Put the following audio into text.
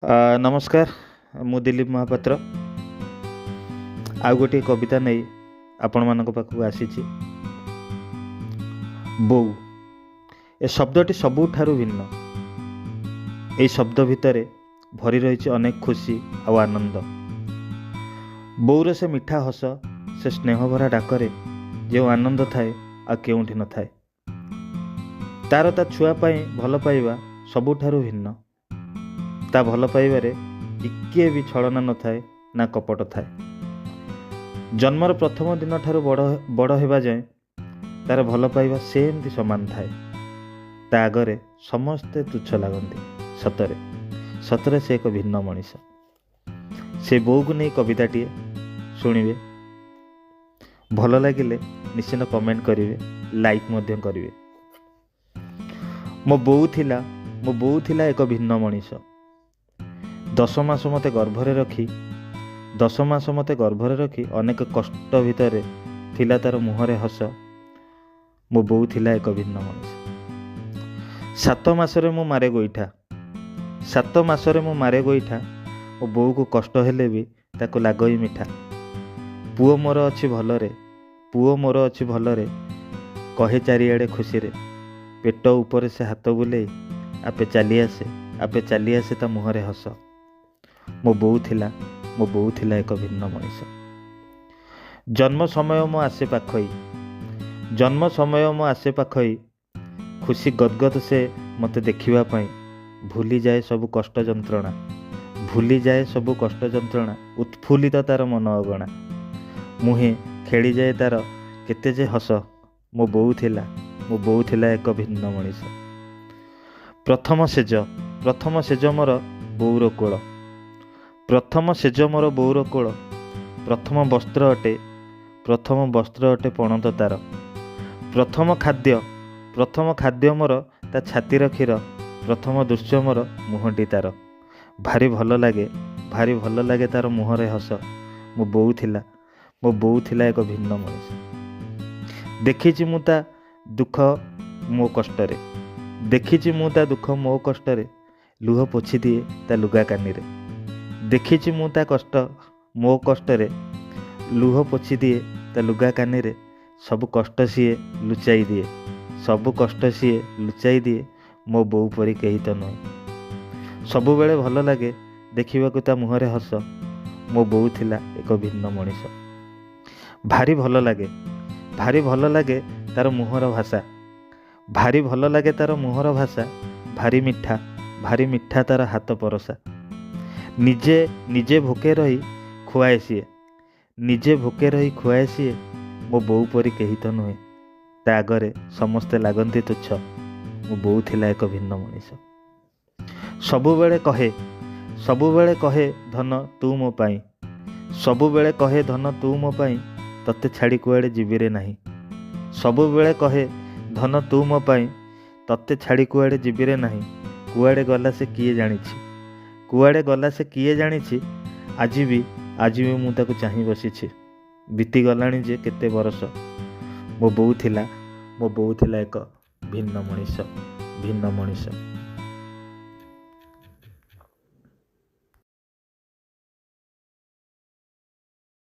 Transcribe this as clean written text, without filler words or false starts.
नमस्कार मु दिलीप महापात्र आउ गोटे कविता नहीं आपण मानक पाखक आसी बो ए शब्दटी सबुठारु भिन्न। ए शब्द भितर भरी रही अनेक खुशी आ आनंद। बोर से मिठा हस से स्नेह भरा डाकरे जो आनंद थाए आ केउठी न थाए। तार ता छुआ पाई भल पाइबा सबुठारु भिन्न। ता भल पाइबारे टिके भी छलना न थाए ना कपट थाए। जन्मर प्रथम दिन ठारू बड़ हेबा जाए तार भल पाइबा सेमती समान थाए। ता आगरे समस्ते तुच्छ लागंती। सतरे सतरे से एक भिन्न मनीष। से बो को नहीं कविताटी शुणिबे, भल लगिले निश्चित कमेंट करिवे, लाइक मध्य करिवे। मो बो थिला एक भिन्न मनीष। 10 मास मते गर्भरे रखी अनेक कष्ट भितर थिला तार मुहरे हस। मो बो थिला एक भिन्न मनीष। 7 मासरे मु मारे गोईठा ओ बो को कष्ट हेले भी ताको लागई मिठा। पुओ मोर अछि भलरे कहे चारिआडे खुशी रे। पेट ऊपर से हाथ बुले आपे चली आसे ता मुहरे हस। मो बो थिला एक भिन्न मनीष। जन्म समय मो आसे पाखई खुशी गदगद से मते देखिबा पाई। भूली जाए सब कष्ट जंत्रणा उत्फुल्लित तार मन अगणा। मुहे खेली जाए तार केते जे हस। मो बो थिला एक भिन्न मनीष। प्रथम सेज मोर बौर कोल। प्रथम वस्त्र अटे पणत तार। प्रथम खाद्य मोर ता छातीर क्षीर। प्रथम दृश्य मोर मुहटी तार। भारी भल लागे तार मुहरे हस। मो बो थिला एक भिन्न मनीष। देखिछि मु ता दुख मो कष्टरे लुह पोछि दिए ता लुगा कानी रे। देखिछि मु ता कष्ट मो कष्टरे लुह पोछि दिए ता लुगा कानी रे। सब कष्ट सीए लुचाई दिए मो बो परी केही तो नुहे। सबु बेले भल लागे देखिबाकु ता मुहरे हस। मो बो थिला एक भिन्न मनीष। भारी भल लागे तार मुहर भाषा। भारी मिठा तार हाथ परसा। निजे भोके रही खुआए सिए। मो बो परी केही तो नुहे। ता आगरे समस्ते लागंती तुच्छ। मो बो थिला एक भिन्न मनीष। सबुबेले कहे धन तू मो पाई तते छाड़ी कुआडे जीविरे नाही। सबुबेले कहे धन तू मो पाई तते छाड़ी कुआडे जीविरे नाही। कुआडे गला से किए जानिछि। आज भी मु ताकु चाहि बसिछि। बीती गलाणी जे केते बरस। मो बो थिला एक भिन्न मनीष।